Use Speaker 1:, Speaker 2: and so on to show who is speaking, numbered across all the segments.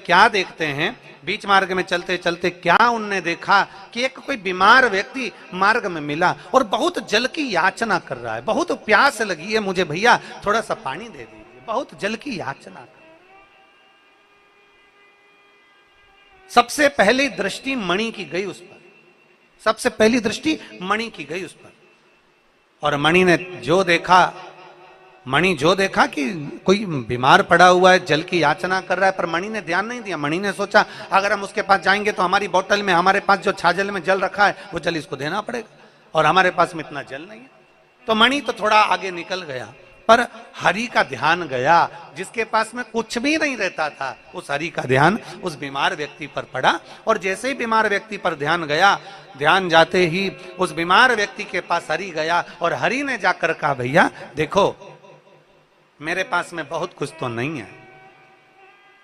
Speaker 1: क्या देखते हैं, बीच मार्ग में चलते चलते क्या उनने देखा कि एक कोई बीमार व्यक्ति मार्ग में मिला और बहुत जल की याचना कर रहा है, बहुत प्यास लगी है मुझे, भैया थोड़ा सा पानी दे दीजिए, बहुत जल की याचना कर। सबसे पहली दृष्टि मणि की गई उस पर, सबसे पहली दृष्टि मणि की गई उस पर, और मणि ने जो देखा कि कोई बीमार पड़ा हुआ है, जल की याचना कर रहा है, पर मणि ने ध्यान नहीं दिया। मणि ने सोचा अगर हम उसके पास जाएंगे तो हमारी बोतल में, हमारे पास जो छाजल में जल रखा है वो जल इसको देना पड़ेगा, और हमारे पास में इतना जल नहीं है। तो मणि तो थोड़ा आगे निकल गया, पर हरि का ध्यान गया, जिसके पास में कुछ भी नहीं रहता था, उस हरि का ध्यान उस बीमार व्यक्ति पर पड़ा, और जैसे ही बीमार व्यक्ति पर ध्यान गया, ध्यान जाते ही उस बीमार व्यक्ति के पास हरि गया, और हरि ने जाकर कहा भैया देखो मेरे पास में बहुत कुछ तो नहीं है,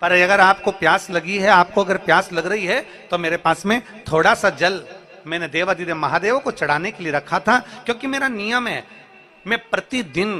Speaker 1: पर अगर आपको प्यास लगी है, आपको अगर प्यास लग रही है तो मेरे पास में थोड़ा सा जल मैंने देवाधिदेव महादेव को चढ़ाने के लिए रखा था, क्योंकि मेरा नियम है मैं प्रतिदिन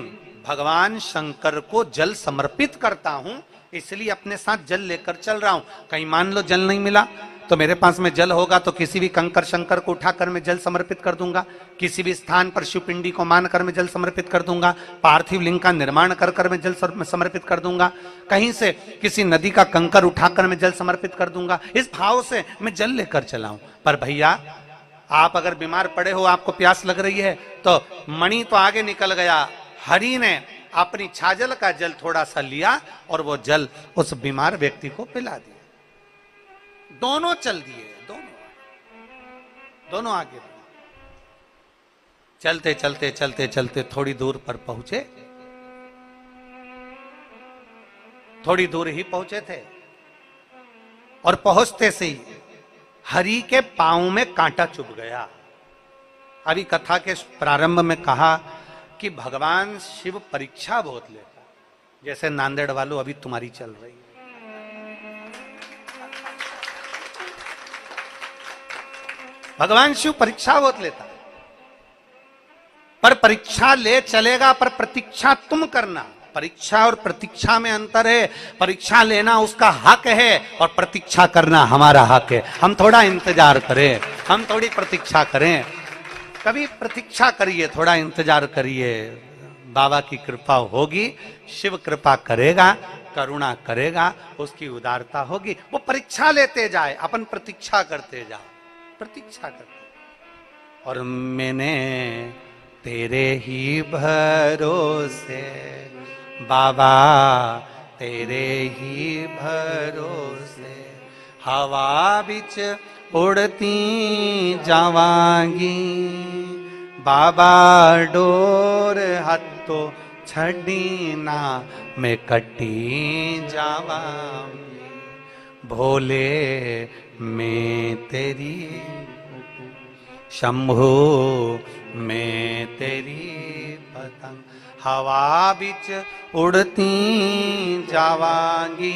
Speaker 1: भगवान शंकर को जल समर्पित करता हूं, इसलिए अपने साथ जल लेकर चल रहा हूं। कहीं मान लो जल नहीं मिला तो मेरे पास में जल होगा तो किसी भी कंकर शंकर को उठाकर मैं जल समर्पित कर दूंगा, किसी भी स्थान पर शिव पिंडी को मानकर मैं जल समर्पित कर दूंगा, पार्थिव लिंग का निर्माण कर कर मैं जल समर्पित कर दूंगा, कहीं से किसी नदी का कंकर उठाकर मैं जल समर्पित कर दूंगा। इस भाव से मैं जल लेकर चला हूं। पर भैया आप अगर बीमार पड़े हो, आपको प्यास लग रही है, तो मणि तो आगे निकल गया, हरि ने अपनी छाजल का जल थोड़ा सा लिया और वो जल उस बीमार व्यक्ति को पिला दिया। दोनों चल दिए, दोनों आगे बढ़े। चलते चलते चलते चलते थोड़ी दूर पर पहुंचे, थोड़ी दूर ही पहुंचे थे, और पहुंचते से ही हरि के पांव में कांटा चुभ गया। अभी कथा के प्रारंभ में कहा कि भगवान शिव परीक्षा बहुत लेता, जैसे नांदेड़ वालों अभी तुम्हारी चल रही है। भगवान शिव परीक्षा बहुत लेता, पर परीक्षा ले चलेगा, पर प्रतीक्षा तुम करना। परीक्षा और प्रतीक्षा में अंतर है, परीक्षा लेना उसका हक है और प्रतीक्षा करना हमारा हक है। हम थोड़ा इंतजार करें, हम थोड़ी प्रतीक्षा करें, कभी प्रतीक्षा करिए, थोड़ा इंतजार करिए, बाबा की कृपा होगी, शिव कृपा करेगा, करुणा करेगा, उसकी उदारता होगी। वो परीक्षा लेते जाए, अपन प्रतीक्षा करते जाओ, प्रतीक्षा करते। और मैंने तेरे ही भरोसे बाबा, तेरे ही भरोसे हवा बिच उड़ती जावांगी, बाबा डोर हथो छड़ी ना मैं कटी जावांगी, भोले मैं तेरी शंभो मैं तेरी पतंग, हवा बिच उड़ती जावांगी,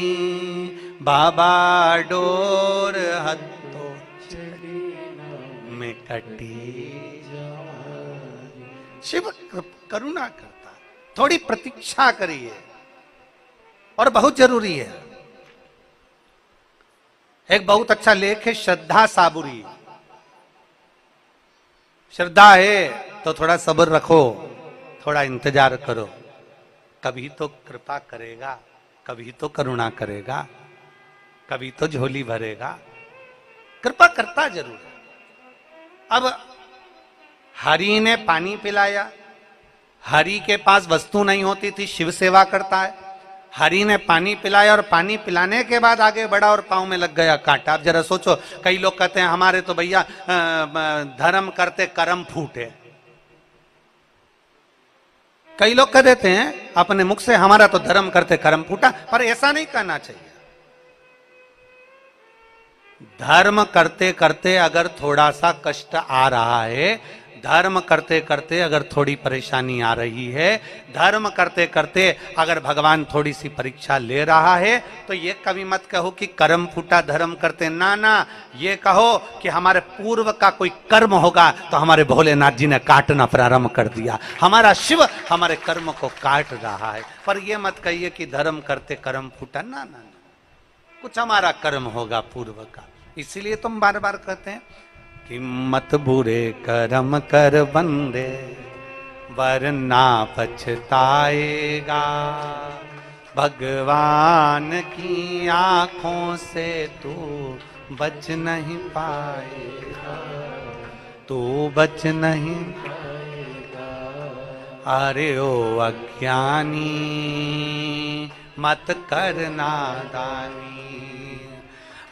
Speaker 1: बाबा डोर हथो में कटी। शिव करुणा करता, थोड़ी प्रतीक्षा करिए, और बहुत जरूरी है। एक बहुत अच्छा लेख है श्रद्धा साबुरी। श्रद्धा है तो थोड़ा सब्र रखो, थोड़ा इंतजार करो, कभी तो कृपा करेगा, कभी तो करुणा करेगा, कभी तो झोली भरेगा, कृपा करता जरूर है। अब हरि ने पानी पिलाया, हरि के पास वस्तु नहीं होती थी, शिव सेवा करता है, हरि ने पानी पिलाया, और पानी पिलाने के बाद आगे बढ़ा और पांव में लग गया कांटा। अब जरा सोचो, कई लोग कहते हैं हमारे तो भैया धर्म करते कर्म फूटे, कई लोग कह देते हैं अपने मुख से हमारा तो धर्म करते कर्म फूटा, पर ऐसा नहीं कहना चाहिए। धर्म करते करते अगर थोड़ा सा कष्ट आ रहा है, धर्म करते करते अगर थोड़ी परेशानी आ रही है, धर्म करते करते अगर भगवान थोड़ी सी परीक्षा ले रहा है, तो ये कभी मत कहो कि कर्म फूटा धर्म करते, ना ना, ये कहो कि हमारे पूर्व का कोई कर्म होगा तो हमारे भोलेनाथ जी ने काटना प्रारंभ कर दिया, हमारा शिव हमारे कर्म को काट रहा है। पर ये मत कहिए कि धर्म करते कर्म फूटा, ना ना ना, कुछ हमारा कर्म होगा पूर्व का। इसीलिए तुम बार बार कहते हैं कि मत बुरे कर्म कर बंदे वरना पछताएगा, भगवान की आंखों से तू बच नहीं पाएगा, तू बच नहीं पाएगा। अरे ओ अज्ञानी मत कर नादानी,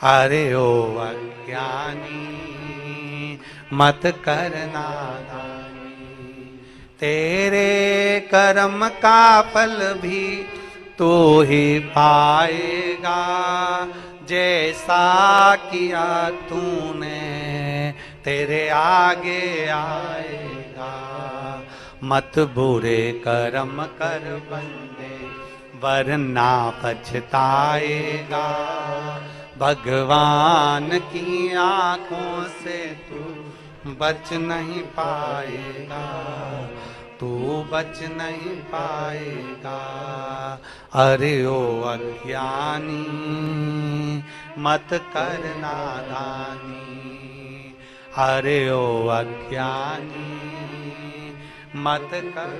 Speaker 1: अरे ओ अज्ञानी मत कर नादानी, तेरे कर्म का फल भी तू ही पाएगा, जैसा किया तूने तेरे आगे आएगा। मत बुरे कर्म कर बंदे वरना पछताएगा, भगवान की आंखों से तू बच नहीं पाएगा, तू बच नहीं पाएगा। अरे ओ अज्ञानी मत कर नादानी, अरे ओ अज्ञानी मत कर।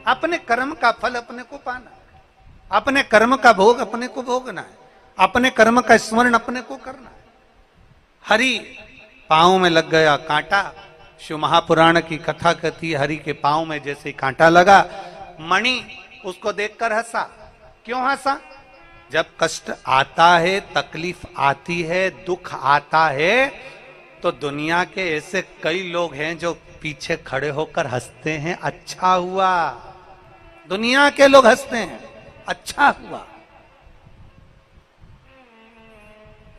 Speaker 1: अपने कर्म का फल अपने को पाना, अपने कर्म का भोग अपने को भोगना है, अपने कर्म का स्मरण अपने को करना है। हरि पांव में लग गया कांटा, शिव महापुराण की कथा कहती है हरि के पांव में जैसे कांटा लगा, मणि उसको देखकर हंसा। क्यों हंसा? जब कष्ट आता है, तकलीफ आती है, दुख आता है, तो दुनिया के ऐसे कई लोग हैं जो पीछे खड़े होकर हंसते हैं, अच्छा हुआ। दुनिया के लोग हंसते हैं, अच्छा हुआ।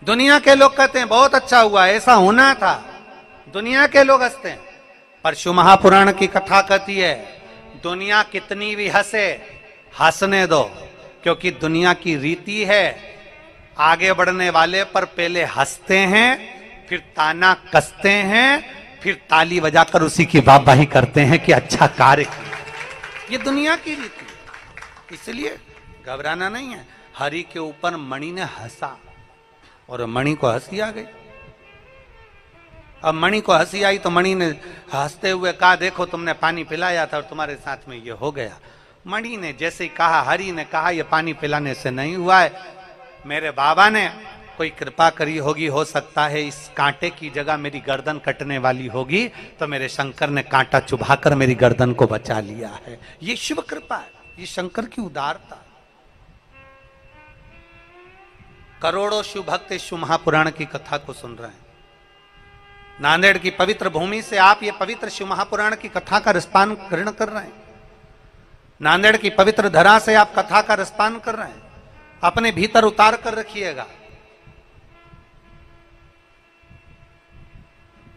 Speaker 1: दुनिया के लोग कहते हैं बहुत अच्छा हुआ, ऐसा होना था। दुनिया के लोग हंसते हैं, पर शिव महापुराण की कथा कहती है दुनिया कितनी भी हंसे, हंसने दो, क्योंकि दुनिया की रीति है आगे बढ़ने वाले पर पहले हंसते हैं, फिर ताना कसते हैं, फिर ताली बजाकर उसी की वाहवाही करते हैं कि अच्छा कार्य किया। ये दुनिया की रीति है, इसलिए घबराना नहीं है। हरि के ऊपर मणि ने हंसा और मणि को हंसी आ गई। अब मणि को हंसी आई तो मणि ने हंसते हुए कहा देखो तुमने पानी पिलाया था और तुम्हारे साथ में ये हो गया। मणि ने जैसे ही कहा, हरि ने कहा ये पानी पिलाने से नहीं हुआ है, मेरे बाबा ने कोई कृपा करी होगी, हो सकता है इस कांटे की जगह मेरी गर्दन कटने वाली होगी, तो मेरे शंकर ने कांटा चुभाकर मेरी गर्दन को बचा लिया है। ये शिव कृपा है, ये शंकर की उदारता। करोड़ों शिव भक्त शिव महापुराण की कथा को सुन रहे हैं। नांदेड़ की पवित्र भूमि से आप ये पवित्र शिव महापुराण की कथा का रसपान ग्रहण कर रहे हैं। नांदेड़ की पवित्र धरा से आप कथा का रसपान कर रहे हैं। अपने भीतर उतार कर रखिएगा।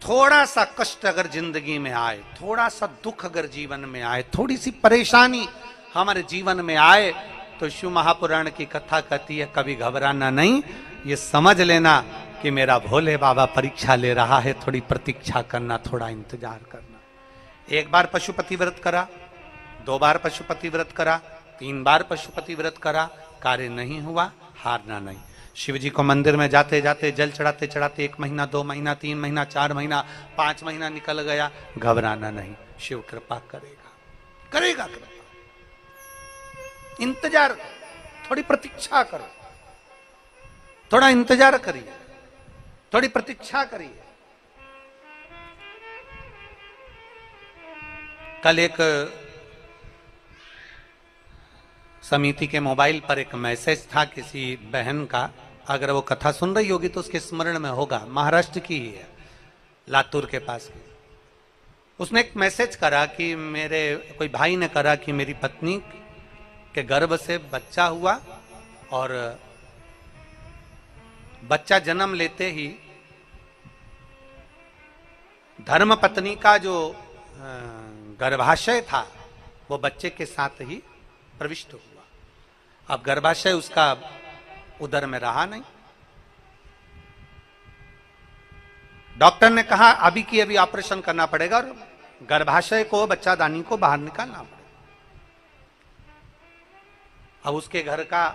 Speaker 1: थोड़ा सा कष्ट अगर जिंदगी में आए, थोड़ा सा दुख अगर जीवन में आए, थोड़ी सी परेशानी हमारे जीवन में आए, तो शिव महापुराण की कथा कहती है कभी घबराना नहीं, ये समझ लेना कि मेरा भोले बाबा परीक्षा ले रहा है, थोड़ी प्रतीक्षा करना, थोड़ा इंतजार करना। एक बार पशुपति व्रत करा, 2 बार पशुपति व्रत करा, 3 बार पशुपति व्रत करा, कार्य नहीं हुआ, हारना नहीं। शिव जी को मंदिर में जाते जाते, जल चढ़ाते चढ़ाते 1 महीना, 2 महीना, 3 महीना, 4 महीना, 5 महीना निकल गया, घबराना नहीं, शिव कृपा करेगा, करेगा कृपा। इंतजार, थोड़ी प्रतीक्षा करो, थोड़ा इंतजार करिए, थोड़ी प्रतीक्षा करिए। कल एक समिति के मोबाइल पर एक मैसेज था किसी बहन का, अगर वो कथा सुन रही होगी तो उसके स्मरण में होगा, महाराष्ट्र की ही है, लातूर के पास की। उसने एक मैसेज करा कि मेरे कोई भाई ने करा कि मेरी पत्नी के गर्भ से बच्चा हुआ और बच्चा जन्म लेते ही धर्म पत्नी का जो गर्भाशय था वो बच्चे के साथ ही प्रविष्ट हुआ। अब गर्भाशय उसका उदर में रहा नहीं। डॉक्टर ने कहा अभी की अभी ऑपरेशन करना पड़ेगा और गर्भाशय को, बच्चादानी को बाहर निकालना पड़ेगा। अब उसके घर का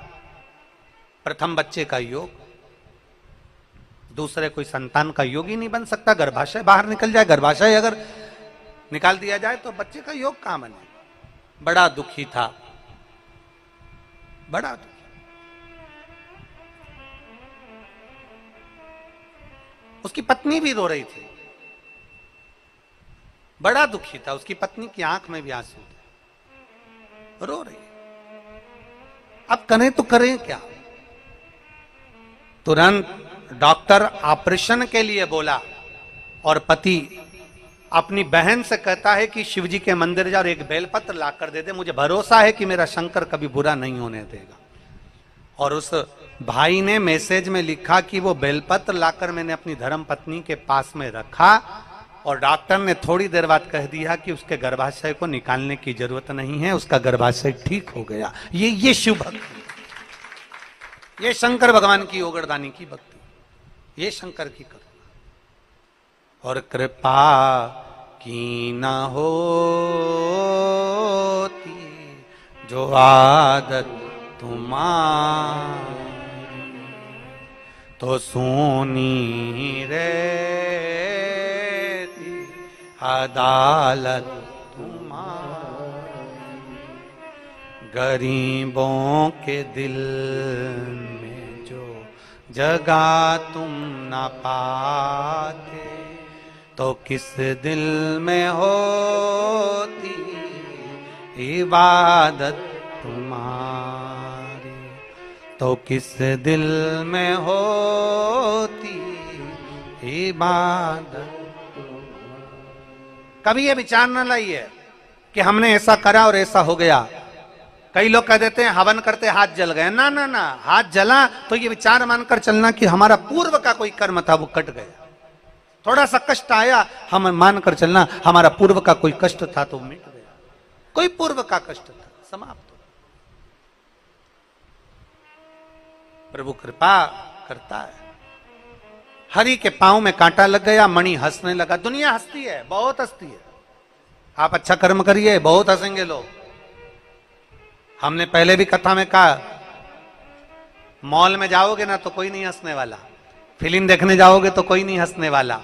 Speaker 1: प्रथम बच्चे का योग, दूसरे कोई संतान का योग ही नहीं बन सकता। गर्भाशय बाहर निकल जाए, गर्भाशय अगर निकाल दिया जाए तो बच्चे का योग कहां बने। बड़ा दुखी था, बड़ा दुखी। उसकी पत्नी भी रो रही थी, बड़ा दुखी था। उसकी पत्नी की आंख में भी आंसू थे, रो रही। अब करें तो करें क्या। तुरंत डॉक्टर ऑपरेशन के लिए बोला और पति अपनी बहन से कहता है कि शिवजी के मंदिर जा और एक बेलपत्र लाकर दे दे, मुझे भरोसा है कि मेरा शंकर कभी बुरा नहीं होने देगा। और उस भाई ने मैसेज में लिखा कि वो बेलपत्र लाकर मैंने अपनी धर्म पत्नी के पास में रखा और डॉक्टर ने थोड़ी देर बाद कह दिया कि उसके गर्भाशय को निकालने की जरूरत नहीं है, उसका गर्भाशय ठीक हो गया। ये शिव भक्ति, ये शंकर भगवान की ओगरदानी की भक्ति, ये शंकर की करुणा। और कृपा की न होती जो आदत तुम्हारी, तो सोनी रहती अदालत तुम्हारी। गरीबों के दिल में जो जगह तुम न पाते, तो किस दिल में होती इबादत तुम्हारी, तो किस दिल में होती इबादत। कभी ये विचार न लाइए कि हमने ऐसा करा और ऐसा हो गया। कई लोग कह देते हैं हवन करते हाथ जल गए। ना ना ना, हाथ जला तो ये विचार मानकर चलना कि हमारा पूर्व का कोई कर्म था वो कट गया। थोड़ा सा कष्ट आया, हम मानकर चलना हमारा पूर्व का कोई कष्ट था तो मिट गया। कोई पूर्व का कष्ट था, समाप्त। प्रभु कृपा करता है। हरि के पांव में कांटा लग गया, मणि हंसने लगा। दुनिया हंसती है, बहुत हंसती है। आप अच्छा कर्म करिए, बहुत हंसेंगे लोग। हमने पहले भी कथा में कहा, मॉल में जाओगे ना तो कोई नहीं हंसने वाला, फिल्म देखने जाओगे तो कोई नहीं हंसने वाला,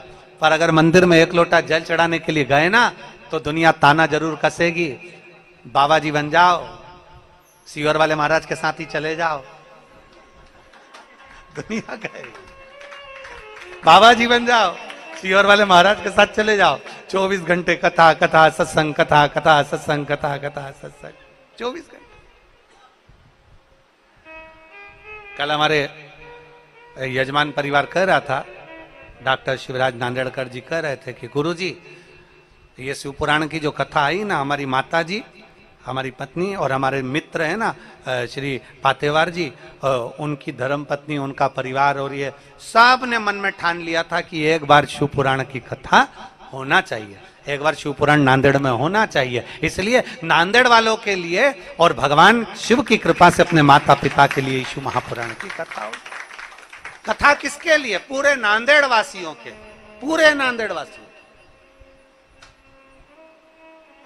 Speaker 1: पर अगर मंदिर में एक लोटा जल चढ़ाने के लिए गए ना तो दुनिया ताना जरूर कसेगी। बाबा जी बन जाओ, सीवर वाले महाराज के साथ ही चले जाओ, दुनिया कहे बाबा जी बन जाओ, सीवर वाले महाराज के साथ चले जाओ। 24 घंटे कथा कथा सत्संग, कथा कथा सत्संग, कथा कथा सत्संग, 24 घंटे। कल हमारे यजमान परिवार कह रहा था, डॉक्टर शिवराज नांदेड़कर जी कह रहे थे कि गुरुजी, ये शिव पुराण की जो कथा आई ना, हमारी माता जी, हमारी पत्नी और हमारे मित्र हैं ना श्री पातेवार जी, उनकी धर्म पत्नी, उनका परिवार और ये सब ने मन में ठान लिया था कि एक बार शिव पुराण की कथा होना चाहिए, एक बार शिव पुराण नांदेड़ में होना चाहिए। इसलिए नांदेड़ वालों के लिए और भगवान शिव की कृपा से अपने माता पिता के लिए शिव महापुराण की कथा हो। कथा किसके लिए? पूरे नांदेड़ वासियों के, पूरे नांदेड़ वासियों।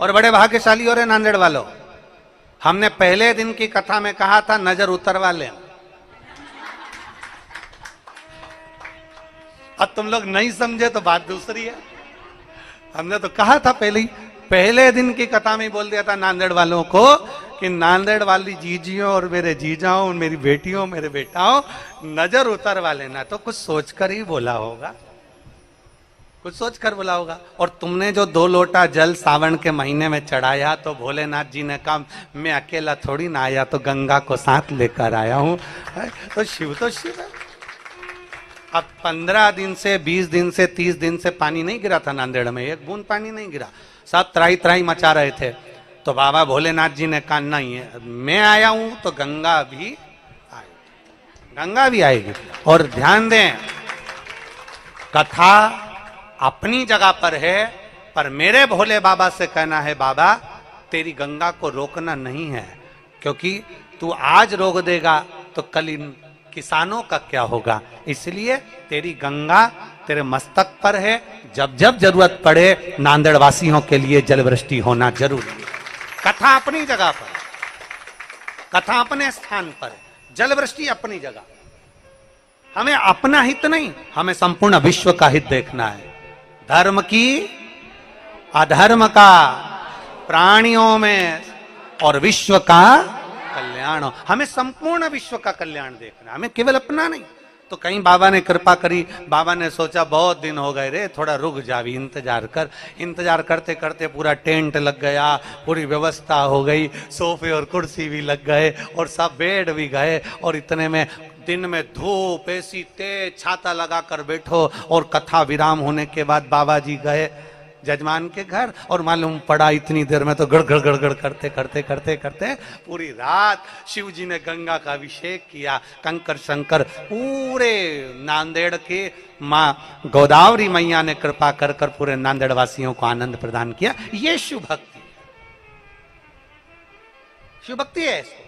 Speaker 1: और बड़े भाग्यशाली हो रहे नांदेड़ वालों, हमने पहले दिन की कथा में कहा था नजर उतरवा लें। अब तुम लोग नहीं समझे तो बात दूसरी है। हमने तो कहा था पहले दिन की कथा में बोल दिया था नांदेड़ वालों को कि नांदेड़ वाली जीजियों और मेरे जीजाओं, मेरी बेटियों, मेरे बेटाओं, नजर उतरवा लेना। तो कुछ सोचकर ही बोला होगा, कुछ सोचकर बोला होगा। और तुमने जो 2 लोटा जल सावन के महीने में चढ़ाया तो भोलेनाथ जी ने कहा मैं अकेला थोड़ी ना आया, तो गंगा को साथ लेकर आया हूं। तो शिव है। अब 15 दिन से, 20 दिन से, 30 दिन से पानी नहीं गिरा था नांदेड़ में, एक बूंद पानी नहीं गिरा। सब त्राही त्राही मचा रहे थे। तो बाबा भोलेनाथ जी ने कहा नहीं है, मैं आया हूं तो गंगा भी आएगी, गंगा भी आएगी। और ध्यान दें, कथा अपनी जगह पर है, पर मेरे भोले बाबा से कहना है बाबा तेरी गंगा को रोकना नहीं है, क्योंकि तू आज रोक देगा तो कल इन किसानों का क्या होगा। इसलिए तेरी गंगा तेरे मस्तक पर है, जब जब जरूरत पड़े नांदेड़ वासियों के लिए जलवृष्टि होना जरूरी है। कथा अपनी जगह पर, कथा अपने स्थान पर है, जल वृष्टि अपनी जगह, हमें अपना हित नहीं, हमें संपूर्ण विश्व का हित देखना है। धर्म की अधर्म का, प्राणियों में और विश्व का कल्याण हो। हमें संपूर्ण विश्व का कल्याण देखना, हमें केवल अपना नहीं। तो कहीं बाबा ने कृपा करी, बाबा ने सोचा बहुत दिन हो गए रे, थोड़ा रुक जा, भी इंतजार कर। इंतजार करते करते पूरा टेंट लग गया, पूरी व्यवस्था हो गई, सोफे और कुर्सी भी लग गए और सब बेड भी गए। और इतने में दिन में धूप, ऐसी तेज छाता लगा कर बैठो। और कथा विराम होने के बाद बाबा जी गए जजमान के घर, और मालूम पड़ा इतनी देर में तो गड़गड़ गड़गड़ करते करते करते करते पूरी रात शिव जी ने गंगा का अभिषेक किया। कंकर शंकर पूरे नांदेड़ के माँ गोदावरी मैया ने कृपा कर कर पूरे नांदेड़ वासियों को आनंद प्रदान किया। ये शिव भक्ति, शिव भक्ति है।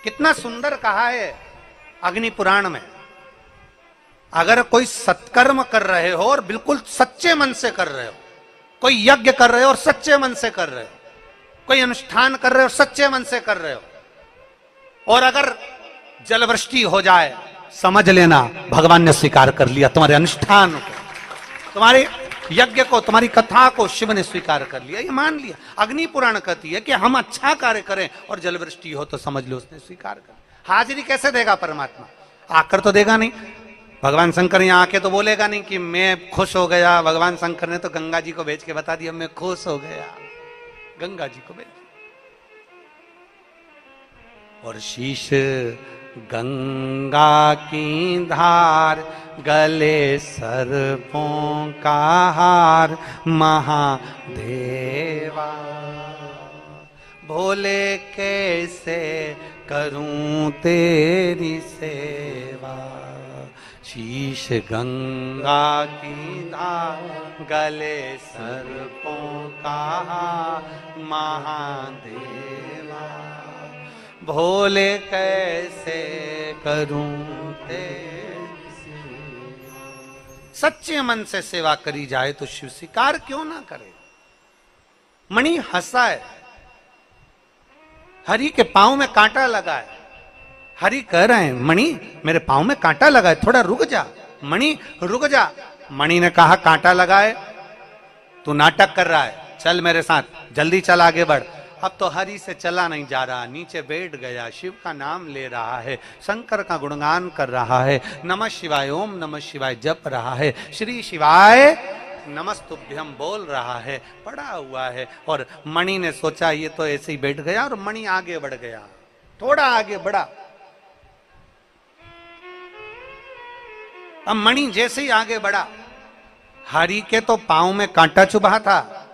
Speaker 1: कितना सुंदर कहा है अग्नि पुराण में, अगर कोई सत्कर्म कर रहे हो और बिल्कुल सच्चे मन से कर रहे हो, कोई यज्ञ कर रहे हो और सच्चे मन से कर रहे हो, कोई अनुष्ठान कर रहे हो सच्चे मन से कर रहे हो, और अगर जलवृष्टि हो जाए, समझ लेना भगवान ने स्वीकार कर लिया तुम्हारे अनुष्ठान को, तुम्हारे यज्ञ को, तुम्हारी कथा को शिव ने स्वीकार कर लिया, ये मान लिया। अग्नि पुराण कहती है कि हम अच्छा कार्य करें और जलवृष्टि हो तो समझ लो उसने स्वीकार कर। हाजिरी कैसे देगा परमात्मा? आकर तो देगा नहीं। भगवान शंकर यहाँ आके तो बोलेगा नहीं कि मैं खुश हो गया। भगवान शंकर ने तो गंगा जी को भेज के बता दिया मैं खुश हो गया, गंगा जी को भेज। और शीश गंगा की धार, गले सर्पों का हार, महादेवा भोले कैसे करूं तेरी सेवा। शीश गंगा की धार, गले सर्पों का हार, महादेवा भोले कैसे करूं तेरी सेवा। सच्चे मन से सेवा करी जाए तो शिव स्वीकार क्यों ना करे। मणि हंसा है, हरि के पांव में कांटा लगा है। हरि कह रहे हैं मणि मेरे पांव में कांटा लगा है, थोड़ा रुक जा। मणि रुक जा। मणि ने कहा कांटा लगा है, तू नाटक कर रहा है, चल मेरे साथ, जल्दी चल आगे बढ़। अब तो हरि से चला नहीं जा रहा, नीचे बैठ गया, शिव का नाम ले रहा है, शंकर का गुणगान कर रहा है, नमः शिवाय ओम नमः शिवाय जप रहा है, श्री शिवाय नमस्तुभ्यम बोल रहा है, पड़ा हुआ है। और मणि ने सोचा ये तो ऐसे ही बैठ गया, और मणि आगे बढ़ गया, थोड़ा आगे बढ़ा। अब मणि जैसे ही आगे बढ़ा, हरि के तो पांव में कांटा चुभा था,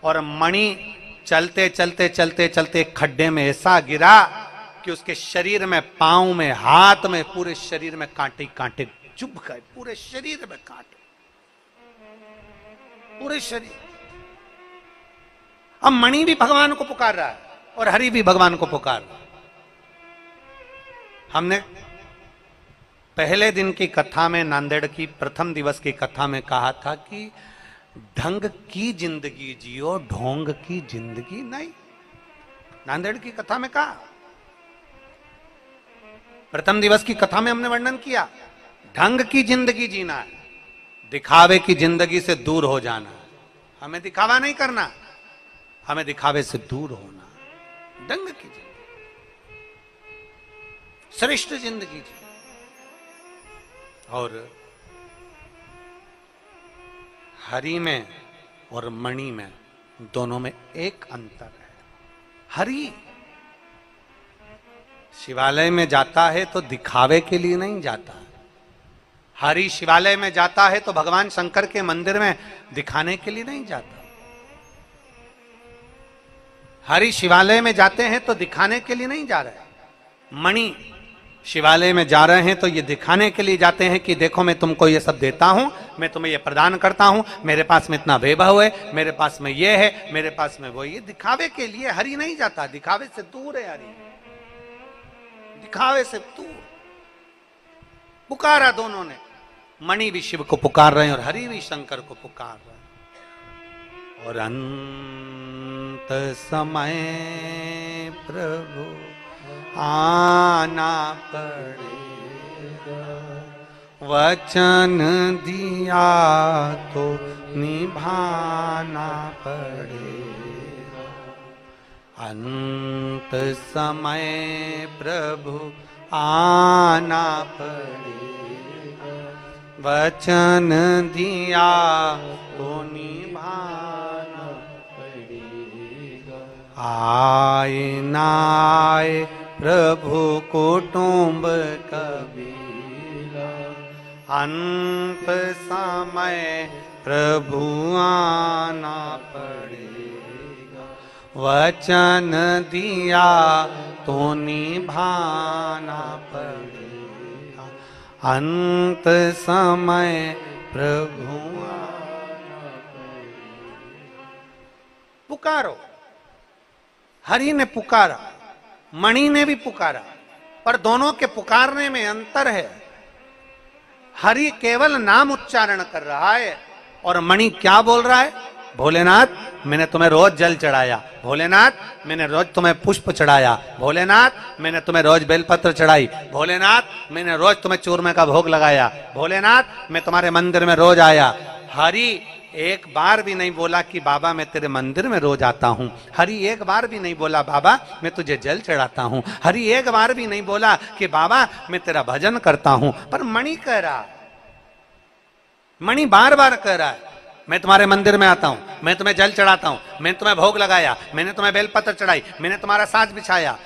Speaker 1: और मणि चलते चलते चलते चलते खड्डे में ऐसा गिरा कि उसके शरीर में, पांव में, हाथ में, पूरे शरीर में कांटे कांटे चुभ गए, पूरे शरीर में कांटे, पूरे शरीर। अब मणि भी भगवान को पुकार रहा है और हरि भी भगवान को पुकार रहा है। हमने पहले दिन की कथा में, नांदेड़ की प्रथम दिवस की कथा में कहा था कि ढंग की जिंदगी जियो, ढोंग की जिंदगी नहीं। नांदेड़ की कथा में कहा, प्रथम दिवस की कथा में हमने वर्णन किया, ढंग की जिंदगी जीना है, दिखावे की जिंदगी से दूर हो जाना है। हमें दिखावा नहीं करना, हमें दिखावे से दूर होना, ढंग की जिंदगी, श्रेष्ठ जिंदगी जी। और हरि में और मणि में, दोनों में एक अंतर है। हरि शिवालय में जाता है तो दिखावे के लिए नहीं जाता। हरि शिवालय में जाता है तो भगवान शंकर के मंदिर में दिखाने के लिए नहीं जाता। हरि शिवालय में जाते हैं तो दिखाने के लिए नहीं जा रहे। मणि शिवालय में जा रहे हैं तो ये दिखाने के लिए जाते हैं कि देखो मैं तुमको ये सब देता हूं, मैं तुम्हें ये प्रदान करता हूं, मेरे पास में इतना वैभव है, मेरे पास में ये है, मेरे पास में वो। ये दिखावे के लिए हरि नहीं जाता, दिखावे से दूर है हरि, दिखावे से दूर। पुकारा दोनों ने, मणि भी शिव को पुकार रहे हैं और हरि भी शंकर को पुकार रहे हैं। और अंत समय प्रभु आना पड़ेगा, वचन दिया तो निभाना पड़ेगा। अंत समय प्रभु आना पड़ेगा, वचन दिया तो निभाना पड़ेगा। आए ना आए प्रभु कुटुंब कबीला, अंत समय प्रभु आना पड़ेगा, वचन दिया तो निभाना पड़ेगा। अंत समय प्रभु आना पड़ेगा। पुकारो, हरि ने पुकारा, मणि ने भी पुकारा, पर दोनों के पुकारने में अंतर है। हरि केवल नाम उच्चारण कर रहा है और मणि क्या बोल रहा है? भोलेनाथ मैंने तुम्हें रोज जल चढ़ाया, भोलेनाथ मैंने रोज तुम्हें पुष्प चढ़ाया, भोलेनाथ मैंने तुम्हें रोज बेलपत्र चढ़ाई, भोलेनाथ मैंने रोज तुम्हें चूरमे का भोग लगाया, भोलेनाथ मैं तुम्हारे मंदिर में रोज आया। हरि एक बार भी नहीं बोला कि बाबा मैं तेरे मंदिर में रोज आता हूं। हरि एक बार भी नहीं बोला बाबा मैं तुझे जल चढ़ाता हूं। हरि एक बार भी नहीं बोला कि बाबा मैं तेरा भजन करता हूं। पर मणि कह रहा, मणि बार बार कह रहा है मैं तुम्हारे मंदिर में आता हूं, मैं तुम्हें जल चढ़ाता हूं, मैंने तुम्हें भोग लगाया, मैंने तुम्हें बेलपत्र चढ़ाई, मैंने तुम्हारा साज बिछाया।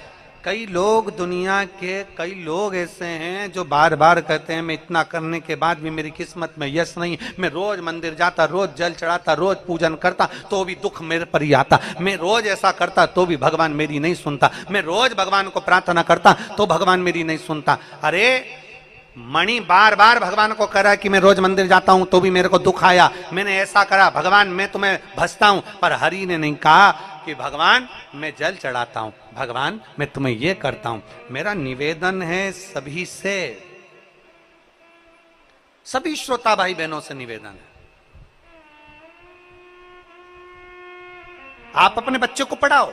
Speaker 1: कई लोग, दुनिया के कई लोग ऐसे हैं जो बार बार कहते हैं मैं इतना करने के बाद भी मेरी किस्मत में यश नहीं, मैं रोज मंदिर जाता, रोज जल चढ़ाता, रोज पूजन करता तो भी दुख मेरे पर ही आता, मैं रोज ऐसा करता तो भी भगवान मेरी नहीं सुनता, मैं रोज भगवान को प्रार्थना करता तो भगवान मेरी नहीं सुनता। अरे मणि बार बार भगवान को कह रहा है कि मैं रोज मंदिर जाता हूं तो भी मेरे को दुख आया, मैंने ऐसा करा, भगवान मैं तुम्हें भजता हूं। पर हरि ने नहीं कहा कि भगवान मैं जल चढ़ाता हूं, भगवान मैं तुम्हें ये करता हूं। मेरा निवेदन है सभी से, सभी श्रोता भाई बहनों से निवेदन है, आप अपने बच्चे को पढ़ाओ,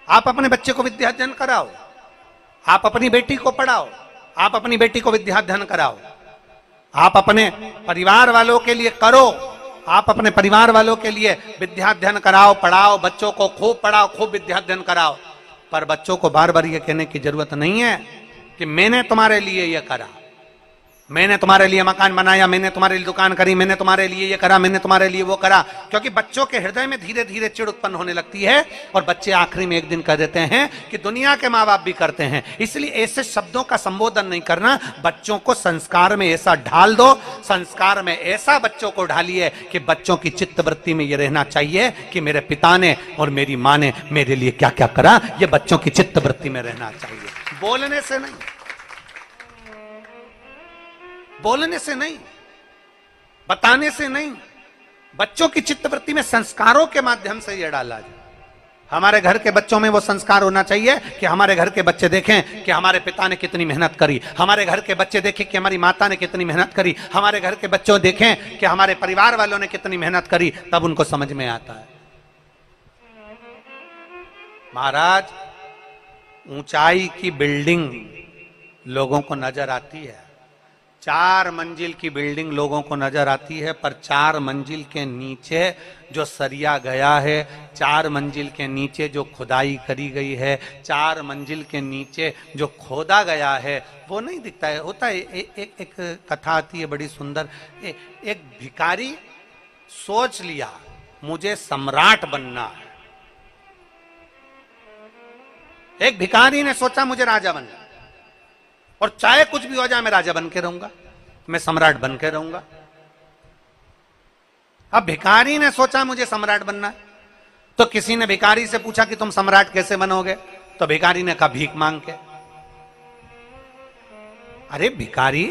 Speaker 1: आप अपने बच्चे को विद्याध्ययन कराओ, आप अपनी बेटी को पढ़ाओ, आप अपनी बेटी को विद्याध्ययन कराओ, आप अपने परिवार वालों के लिए करो, आप अपने परिवार वालों के लिए विद्याध्ययन कराओ, पढ़ाओ, बच्चों को खूब पढ़ाओ, खूब विद्याध्ययन कराओ। पर बच्चों को बार बार ये कहने की जरूरत नहीं है कि मैंने तुम्हारे लिए ये करा, मैंने तुम्हारे लिए मकान बनाया, मैंने तुम्हारे लिए दुकान करी, मैंने तुम्हारे लिए ये करा, मैंने तुम्हारे लिए वो करा। क्योंकि बच्चों के हृदय में धीरे धीरे चिढ़ उत्पन्न होने लगती है और बच्चे आखिरी में एक दिन कह देते हैं कि दुनिया के माँ बाप भी करते हैं। इसलिए ऐसे शब्दों का संबोधन नहीं करना, बच्चों को संस्कार में ऐसा ढाल दो, संस्कार में ऐसा बच्चों को ढालिए कि बच्चों की चित्तवृत्ति में ये रहना चाहिए कि मेरे पिता ने और मेरी माँ ने मेरे लिए क्या क्या करा, ये बच्चों की चित्तवृत्ति में रहना चाहिए, बोलने से नहीं, बोलने से नहीं, बताने से नहीं, बच्चों की चित्तवृत्ति में संस्कारों के माध्यम से यह डाला जाए। हमारे घर के बच्चों में वो संस्कार होना चाहिए कि हमारे घर के बच्चे देखें कि हमारे पिता ने कितनी मेहनत करी, हमारे घर के बच्चे देखें कि हमारी माता ने कितनी मेहनत करी, हमारे घर के बच्चों देखें कि हमारे परिवार वालों ने कितनी मेहनत करी, तब उनको समझ में आता है। महाराज, ऊंचाई की बिल्डिंग लोगों को नजर आती है, 4 मंजिल की बिल्डिंग लोगों को नजर आती है, पर 4 मंजिल के नीचे जो सरिया गया है, 4 मंजिल के नीचे जो खुदाई करी गई है, 4 मंजिल के नीचे जो खोदा गया है, वो नहीं दिखता है। होता है एक कथा आती है बड़ी सुंदर, एक भिखारी सोच लिया मुझे सम्राट बनना है। एक भिखारी ने सोचा मुझे राजा बनना, और चाहे कुछ भी हो जाए मैं राजा बन के रहूंगा, मैं सम्राट बन के रहूंगा। अब भिखारी ने सोचा मुझे सम्राट बनना है, तो किसी ने भिखारी से पूछा कि तुम सम्राट कैसे बनोगे, तो भिखारी ने कहा भीख मांग के। अरे भिखारी,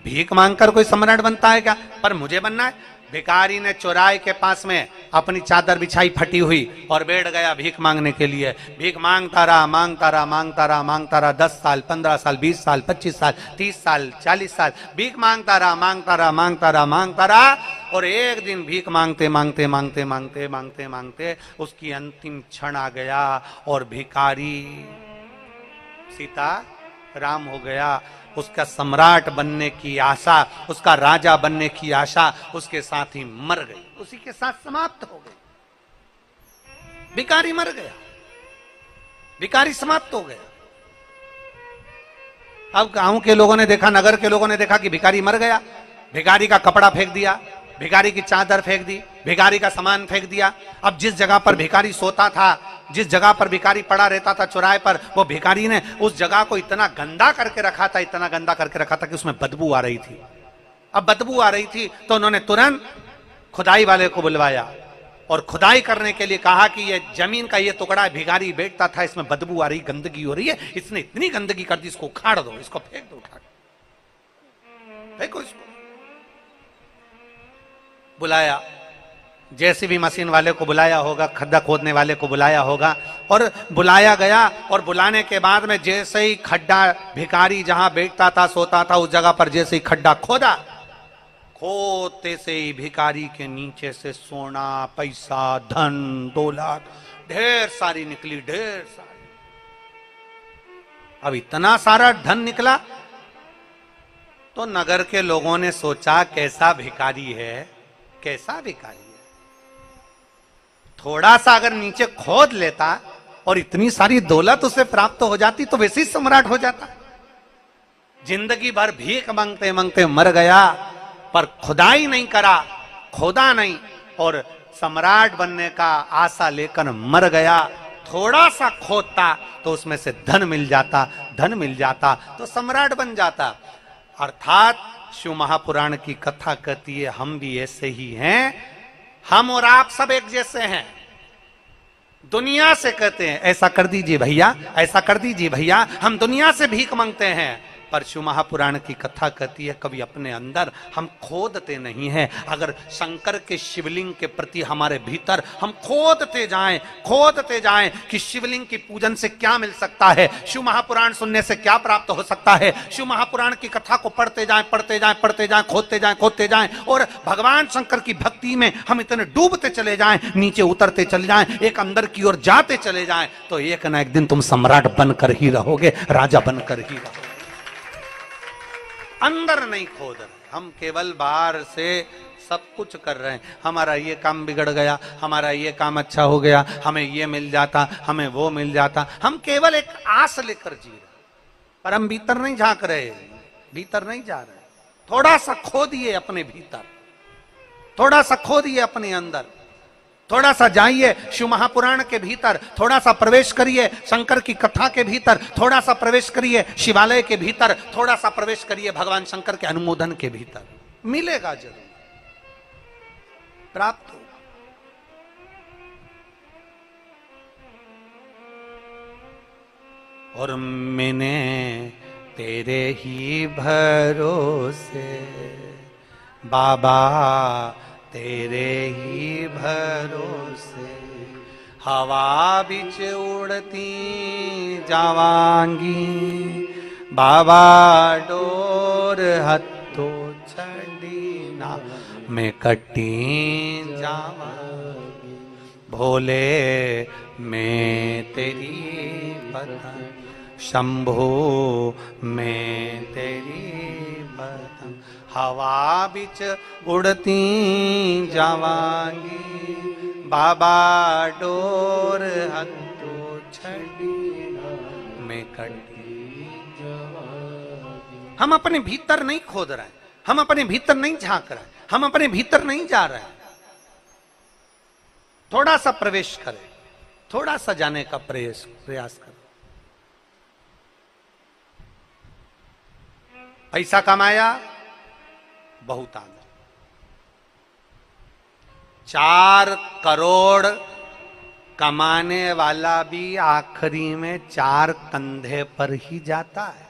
Speaker 1: भीख मांगकर कोई सम्राट बनता है क्या? पर मुझे बनना है। भिखारी ने चौराहे के पास में अपनी चादर बिछाई फटी हुई और बैठ गया भीख मांगने के लिए। भीख मांगता रहा, मांगता रहा, मांगता रहा, मांगता रहा। 10 साल, 15 साल, 20 साल, 25 साल, 30 साल, 40 साल भीख मांगता रहा, मांगता रहा, मांगता रहा, मांगता रहा। और एक दिन भीख मांगते मांगते मांगते मांगते मांगते मांगते उसकी अंतिम क्षण आ गया और भिखारी सीता राम हो गया। उसका सम्राट बनने की आशा, उसका राजा बनने की आशा उसके साथ ही मर गई, उसी के साथ समाप्त हो गई। भिखारी मर गया, भिखारी समाप्त हो गया। अब गांव के लोगों ने देखा, नगर के लोगों ने देखा कि भिखारी मर गया। भिखारी का कपड़ा फेंक दिया, भिखारी की चादर फेंक दी, भिखारी का सामान फेंक दिया। अब जिस जगह पर भिखारी सोता था, जिस जगह पर भिखारी पड़ा रहता था चौराहे पर, वो भिखारी ने उस जगह को इतना गंदा करके रखा था, इतना गंदा करके रखा था कि उसमें बदबू आ रही थी। अब बदबू आ रही थी तो उन्होंने तुरंत खुदाई वाले को बुलवाया और खुदाई करने के लिए कहा कि ये जमीन का ये टुकड़ा भिखारी बैठता था, इसमें बदबू आ रही, गंदगी हो रही है, इसने इतनी गंदगी कर दी, इसको उखाड़ दो, इसको फेंक दो, उठा फेंको इसको। बुलाया, जेसीबी मशीन वाले को बुलाया होगा, खड्डा खोदने वाले को बुलाया होगा और बुलाया गया। और बुलाने के बाद में जैसे ही खड्डा, भिखारी जहां बैठता था, सोता था, उस जगह पर जैसे ही खड्डा खोदा, खोदते से ही भिखारी के नीचे से सोना, पैसा, धन, दौलत ढेर सारी निकली, ढेर सारी। अब इतना सारा धन निकला तो नगर के लोगों ने सोचा कैसा भिखारी है, कैसा भिखारी है। थोड़ा सा अगर नीचे खोद लेता और इतनी सारी दौलत उसे प्राप्त हो जाती तो वैसे ही सम्राट हो जाता। जिंदगी भर भीख मांगते मांगते मर गया, पर खुदाई नहीं करा, खोदा नहीं और सम्राट बनने का आशा लेकर मर गया। थोड़ा सा खोदता तो उसमें से धन मिल जाता, धन मिल जाता तो सम्राट बन जाता। अर्थात शिव महापुराण की कथा कहती है हम भी ऐसे ही हैं, हम और आप सब एक जैसे हैं। दुनिया से कहते हैं ऐसा कर दीजिए भैया, ऐसा कर दीजिए भैया, हम दुनिया से भीख मांगते हैं। पर शिव महापुराण की कथा कहती है कभी अपने अंदर हम खोदते नहीं हैं। अगर शंकर के शिवलिंग के प्रति हमारे भीतर हम खोदते जाएं कि शिवलिंग की पूजन से क्या मिल सकता है, शिव महापुराण सुनने से क्या प्राप्त हो सकता है, शिव महापुराण की कथा को पढ़ते जाएं, खोदते जाएं और भगवान शंकर की भक्ति में हम इतने डूबते चले जाएं, नीचे उतरते चले जाएं, एक अंदर की ओर जाते चले जाएं, तो एक ना एक दिन तुम सम्राट बनकर ही रहोगे, राजा बनकर ही रहोगे। अंदर नहीं खोद रहे, हम केवल बाहर से सब कुछ कर रहे हैं। हमारा ये काम बिगड़ गया, हमारा ये काम अच्छा हो गया, हमें ये मिल जाता, हमें वो मिल जाता। हम केवल एक आस लेकर जी रहे, पर हम भीतर नहीं झांक रहे, भीतर नहीं जा रहे। थोड़ा सा खोदिए अपने भीतर, थोड़ा सा खोदिए अपने अंदर, थोड़ा सा जाइए शिव महापुराण के भीतर, थोड़ा सा प्रवेश करिए शंकर की कथा के भीतर, थोड़ा सा प्रवेश करिए शिवालय के भीतर, थोड़ा सा प्रवेश करिए भगवान शंकर के अनुमोदन के भीतर। मिलेगा जरूर, प्राप्त होगा। और मैंने तेरे ही भरोसे बाबा, तेरे ही भरोसे हवा बिच उड़ती जावांगी, बाबा डोर हथो छड़ी ना मैं कटी जावांगी, भोले मैं तेरी पतंग, शंभो मैं तेरी पतंग, हवा बिच उड़ती जावांगी, बाबा डोर हथो छड़ी में कटी जावांगी। हम अपने भीतर नहीं खोद रहे हैं, हम अपने भीतर नहीं झांक रहे हैं, हम अपने भीतर नहीं जा रहे हैं। थोड़ा सा प्रवेश करें, थोड़ा सा जाने का प्रयास करें। पैसा कमाया, बहुत आनंद, 4 करोड़ कमाने वाला भी आखिरी में 4 कंधे पर ही जाता है।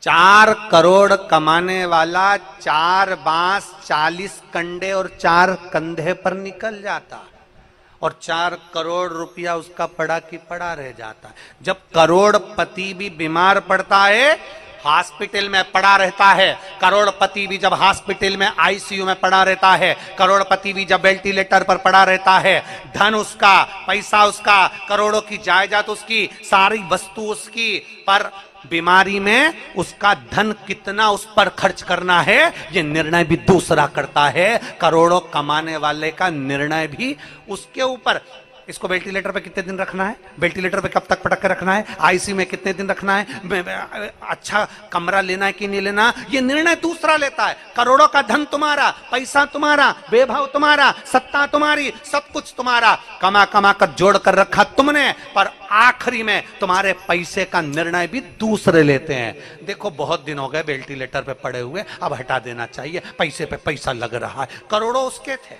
Speaker 1: 4 करोड़ कमाने वाला 4 बांस 40 कंडे और 4 कंधे पर निकल जाता, और 4 करोड़ रुपया उसका पड़ा की पड़ा रह जाता है। जब करोड़पति भी बीमार पड़ता है, हॉस्पिटल में पड़ा रहता है, करोड़पति भी जब हॉस्पिटल में आईसीयू में पड़ा रहता है, करोड़पति भी जब वेंटिलेटर पर पड़ा रहता है, धन उसका, पैसा उसका, करोड़ों की जायदाद उसकी, सारी वस्तु उसकी, पर बीमारी में उसका धन कितना उस पर खर्च करना है ये निर्णय भी दूसरा करता है। करोड़ों कमाने वाले का निर्णय भी उसके ऊपर, इसको वेंटिलेटर पे कितने दिन रखना है, वेंटिलेटर पे कब तक पटक के रखना है, आईसीयू में कितने दिन रखना है, अच्छा कमरा लेना है कि नहीं लेना, ये निर्णय दूसरा लेता है। करोड़ों का धन तुम्हारा, पैसा तुम्हारा, वैभव तुम्हारा, सत्ता तुम्हारी, सब कुछ तुम्हारा, कमा कमा कर जोड़ कर रखा तुमने, पर आखिरी में तुम्हारे पैसे का निर्णय भी दूसरे लेते हैं। देखो बहुत दिन हो गए वेंटिलेटर पे पड़े हुए, अब हटा देना चाहिए, पैसे पे पैसा लग रहा है। करोड़ों उसके थे,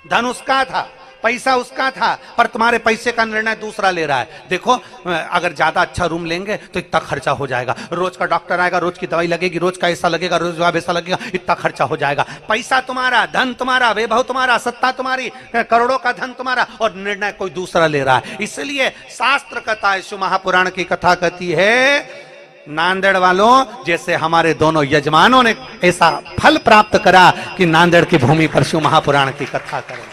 Speaker 1: धन उसका था, पैसा उसका था, पर तुम्हारे पैसे का निर्णय दूसरा ले रहा है। देखो अगर ज्यादा अच्छा रूम लेंगे तो इतना खर्चा हो जाएगा, रोज का डॉक्टर आएगा, रोज की दवाई लगेगी, रोज का ऐसा लगेगा, रोज वैसा लगेगा, इतना खर्चा हो जाएगा। पैसा तुम्हारा, धन तुम्हारा, वैभव तुम्हारा, सत्ता तुम्हारी, करोड़ों का धन तुम्हारा, और निर्णय कोई दूसरा ले रहा है। इसलिए शास्त्र कहता है, शिव महापुराण की कथा कहती है, नांदेड़ वालों जैसे हमारे दोनों यजमानों ने ऐसा फल प्राप्त करा कि नांदेड़ की भूमि पर शिव महापुराण की कथा करें।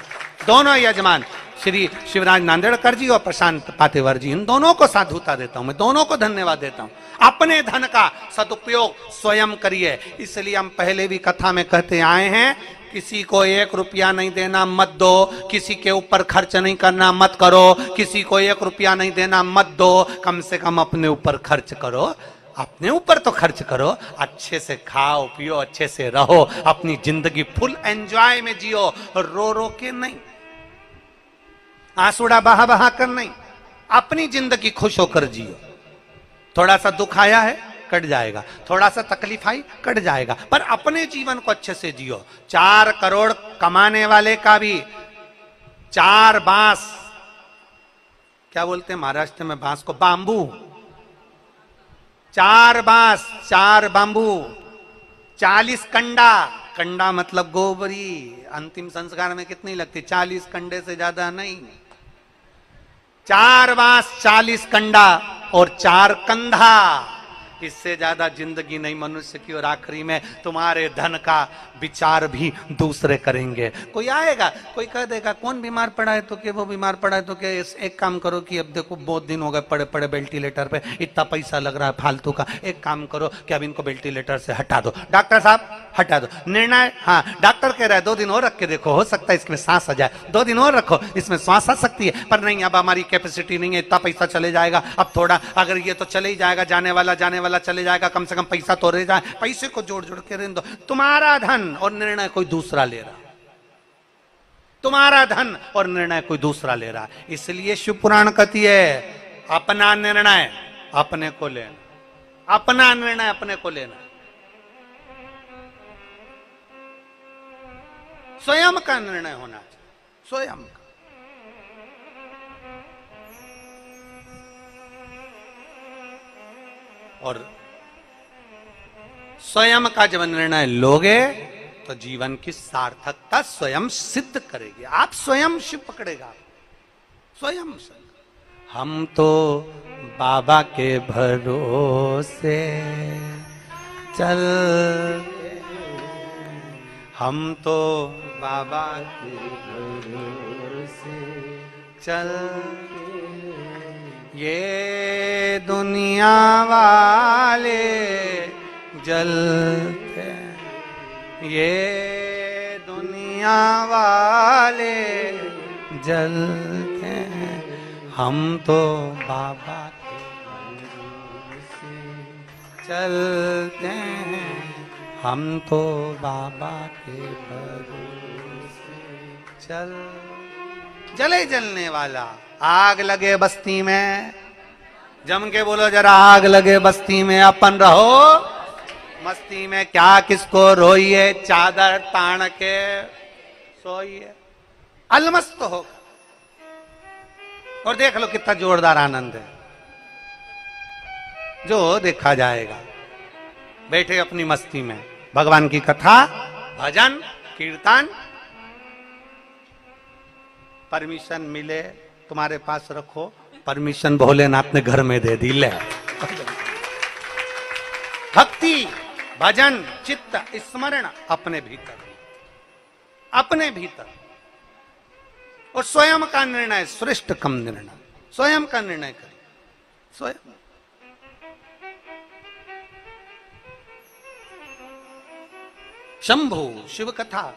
Speaker 1: दोनों यजमान श्री शिवराज नांदेड़कर जी और प्रशांत पातेवर जी, इन दोनों को साधुता देता हूं, मैं दोनों को धन्यवाद देता हूं। अपने धन का सदुपयोग स्वयं करिए। इसलिए हम पहले भी कथा में कहते आए हैं, किसी को 1 रुपया नहीं देना मत दो, किसी के ऊपर खर्च नहीं करना मत करो, किसी को 1 रुपया नहीं देना मत दो, कम से कम अपने ऊपर खर्च करो। अपने ऊपर तो खर्च करो, अच्छे से खाओ पियो, अच्छे से रहो, अपनी जिंदगी फुल एंजॉय में जियो, रो रो के नहीं, आंसुड़ा बहा बहा कर नहीं, अपनी जिंदगी खुश होकर जियो। थोड़ा सा दुख आया है कट जाएगा, थोड़ा सा तकलीफ आई कट जाएगा, पर अपने जीवन को अच्छे से जियो। 4 करोड़ कमाने वाले का भी 4 बांस, क्या बोलते हैं महाराष्ट्र में बांस को, बांबू, 4 बांस 4 बांबू, 40 कंडा, कंडा मतलब गोबरी, अंतिम संस्कार में कितनी लगती, 40 कंडे से ज्यादा नहीं, 4 बांस 40 कंडा और 4 कंधा, इससे ज्यादा जिंदगी नहीं मनुष्य की। और आखिरी में तुम्हारे धन का विचार भी दूसरे करेंगे। कोई आएगा, कोई कह देगा कौन बीमार पड़ा है तो क्या, वो बीमार पड़ा है तो क्या, एक काम करो कि अब देखो बहुत दिन हो गए पड़े पड़े वेंटिलेटर पे, इतना पैसा लग रहा है फालतू का, एक काम करो कि अब इनको वेंटिलेटर से हटा दो, डॉक्टर साहब हटा दो। निर्णय, हाँ डॉक्टर कह रहा है 2 दिन और रख के देखो, हो सकता है इसमें सांस आ जाए, 2 दिन और रखो, इसमें सांस आ सकती है, पर नहीं अब हमारी कैपेसिटी नहीं है, इतना पैसा चले जाएगा, अब थोड़ा अगर ये तो चले ही जाएगा, जाने वाला चले जाएगा, कम से कम पैसा तो रह जाए, पैसे को जोड़ जोड़ के रहने दो। तुम्हारा धन और निर्णय कोई दूसरा ले रहा, तुम्हारा धन और निर्णय कोई दूसरा ले रहा। इसलिए शिव पुराण कहती है, अपना निर्णय अपने को लेना, अपना निर्णय अपने को लेना, स्वयं का निर्णय होना चाहिए, स्वयं का। और स्वयं का जब निर्णय लोगे तो जीवन की सार्थकता स्वयं सिद्ध करेगी। आप स्वयं शिव पकड़ेगा, स्वयं। हम तो बाबा के भरोसे चल, हम तो बाबा के भरोसे चल, ये दुनिया वाले जलते, ये दुनिया वाले जलते, हम तो बाबा के भरोसे चलते हैं, हम तो बाबा के भरोसे चल। जले जलने वाला, आग लगे बस्ती में, जम के बोलो जरा, आग लगे बस्ती में, अपन रहो मस्ती में, क्या किसको रोइए, चादर तान के सोइए, अलमस्त हो। और देख लो कितना जोरदार आनंद है। जो देखा जाएगा। बैठे अपनी मस्ती में, भगवान की कथा, भजन, कीर्तन, परमिशन मिले तुम्हारे पास रखो, परमिशन भोलेनाथ ने घर में दे दी। ले भक्ति, भजन, चित्त, स्मरण अपने भीतर, अपने भीतर। और स्वयं का निर्णय, श्रेष्ठ कम निर्णय, स्वयं का निर्णय करें, स्वयं। शंभु शिव कथा।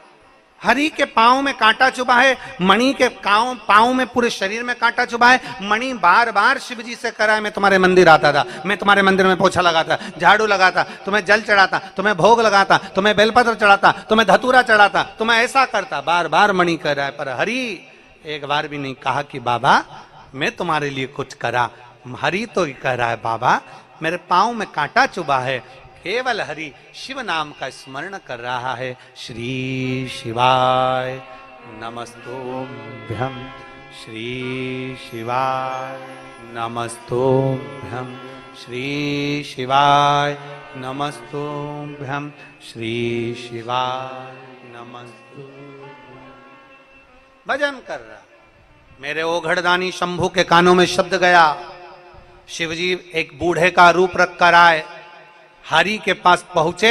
Speaker 1: हरि के पांव में कांटा चुभा है, मणि के पांव में, पूरे शरीर में कांटा चुभा है। मणि बार बार शिव जी से करा है, मैं तुम्हारे मंदिर आता था, मैं तुम्हारे मंदिर में पोछा लगाता, झाड़ू लगाता, तुम्हें जल चढ़ाता, तुम्हें भोग लगाता, तुम्हें बेलपत्र चढ़ाता, तुम्हें धतूरा चढ़ाता, तुम्हें ऐसा करता। बार बार मणि कर रहा है, पर हरि एक बार भी नहीं कहा कि बाबा मैं तुम्हारे लिए कुछ करा। हरि तो ही कह रहा है बाबा मेरे पांव में कांटा चुभा है। केवल हरि शिव नाम का स्मरण कर रहा है। श्री शिवाय नमस्तुभ्यं, श्री शिवाय नमस्तुभ्यं, श्री शिवाय नमस्तुभ्यं, श्री शिवाय नमस्तुभ्यं। भजन कर रहा। मेरे ओघड़दानी शंभू के कानों में शब्द गया। शिवजी एक बूढ़े का रूप रख कर आए, हरि के पास पहुंचे,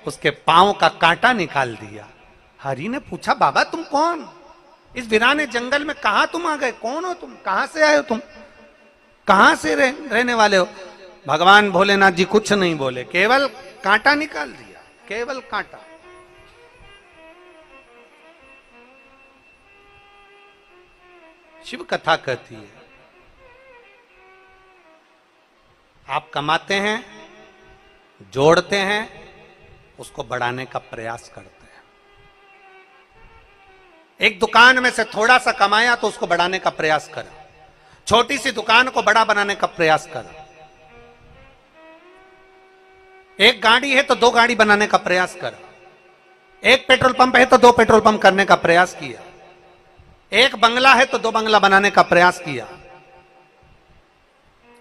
Speaker 1: उसके पांव का कांटा निकाल दिया। हरि ने पूछा बाबा तुम कौन? इस वीराने जंगल में कहां तुम आ गए? कौन हो तुम? कहां से आए हो तुम? कहां से रहने वाले हो? भगवान भोलेनाथ जी कुछ नहीं बोले, केवल कांटा निकाल दिया, केवल कांटा। शिव कथा कहती है आप कमाते हैं, जोड़ते हैं, उसको बढ़ाने का प्रयास करते हैं। एक दुकान में से थोड़ा सा कमाया तो उसको बढ़ाने का प्रयास करो। छोटी सी दुकान को बड़ा बनाने का प्रयास करो। एक गाड़ी है तो 2 गाड़ी बनाने का प्रयास करो। एक पेट्रोल पंप है तो 2 पेट्रोल पंप करने का प्रयास किया। एक बंगला है तो 2 बंगला बनाने का प्रयास किया।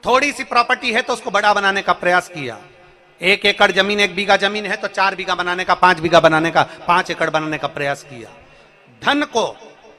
Speaker 1: थोड़ी सी प्रॉपर्टी है तो उसको बड़ा बनाने का प्रयास किया। 1 एकड़ जमीन, 1 बीघा जमीन है तो 4 बीघा बनाने का, 5 बीघा बनाने का, 5 एकड़ बनाने का प्रयास किया। धन को,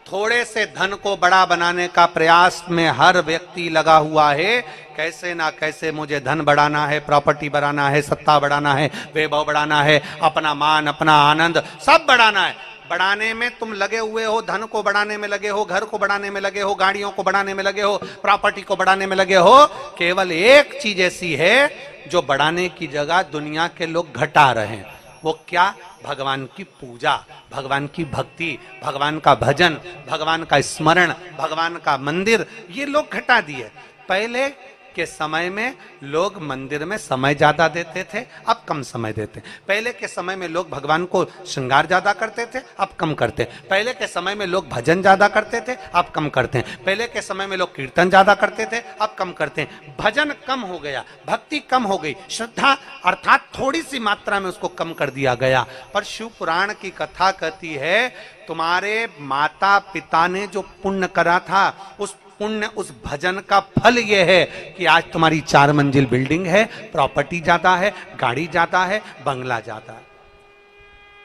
Speaker 1: थोड़े से धन को बड़ा बनाने का प्रयास में हर व्यक्ति लगा हुआ है। कैसे ना कैसे मुझे धन बढ़ाना है, प्रॉपर्टी बढ़ाना है, सत्ता बढ़ाना है, वैभव बढ़ाना है, अपना मान, अपना आनंद सब बढ़ाना है। बढ़ाने में तुम लगे हुए हो, धन को बढ़ाने में लगे हो, घर को बढ़ाने में लगे हो, गाड़ियों को बढ़ाने में लगे हो, प्रॉपर्टी को बढ़ाने में लगे हो। केवल एक चीज ऐसी है जो बढ़ाने की जगह दुनिया के लोग घटा रहे हैं। वो क्या? भगवान की पूजा, भगवान की भक्ति, भगवान का भजन, भगवान का स्मरण, भगवान का मंदिर, ये लोग घटा दिए। पहले के समय में लोग मंदिर में समय ज्यादा देते थे, अब कम समय देते। पहले के समय में लोग भगवान को श्रृंगार ज्यादा करते थे, अब कम करते। पहले के समय में लोग भजन ज्यादा करते थे, अब कम करते हैं। पहले के समय में लोग कीर्तन ज्यादा करते थे, अब कम करते हैं। भजन कम हो गया, भक्ति कम हो गई, श्रद्धा अर्थात थोड़ी सी मात्रा में उसको कम कर दिया गया। पर शिव पुराण की कथा कहती है तुम्हारे माता पिता ने जो पुण्य करा था, उस पुण्य, उस भजन का फल यह है कि आज तुम्हारी 4 मंजिल बिल्डिंग है, प्रॉपर्टी ज्यादा है, गाड़ी ज्यादा है, बंगला ज्यादा है।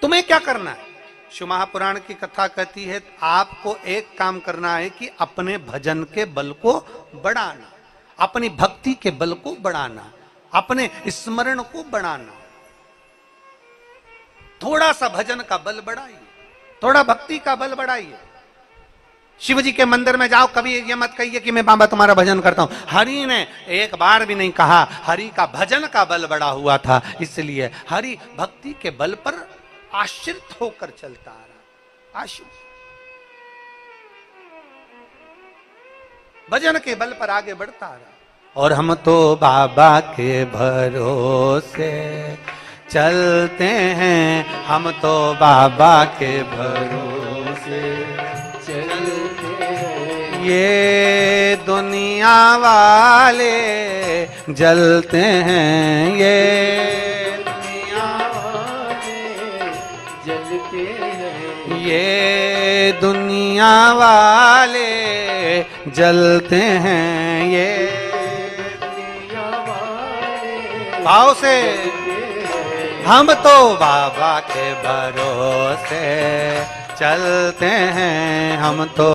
Speaker 1: तुम्हें क्या करना है? शिव महापुराण की कथा कहती है आपको एक काम करना है कि अपने भजन के बल को बढ़ाना, अपनी भक्ति के बल को बढ़ाना, अपने स्मरण को बढ़ाना। थोड़ा सा भजन का बल बढ़ाइए, थोड़ा भक्ति का बल बढ़ाइए। शिव जी के मंदिर में जाओ, कभी ये मत कहिए कि मैं बाबा तुम्हारा भजन करता हूं। हरि ने एक बार भी नहीं कहा, हरि का भजन का बल बढ़ा हुआ था, इसलिए हरि भक्ति के बल पर आश्रित होकर चलता आ रहा। आश्रित भजन के बल पर आगे बढ़ता आ रहा। और हम तो बाबा के भरोसे चलते हैं, हम तो बाबा के भरोसे चलते हैं। ये दुनिया वाले जलते हैं, ये दुनिया वाले जलते हैं, ये दुनिया वाले जलते हैं, ये दुनिया वाले भाव से हम तो बाबा के भरोसे चलते हैं, हम तो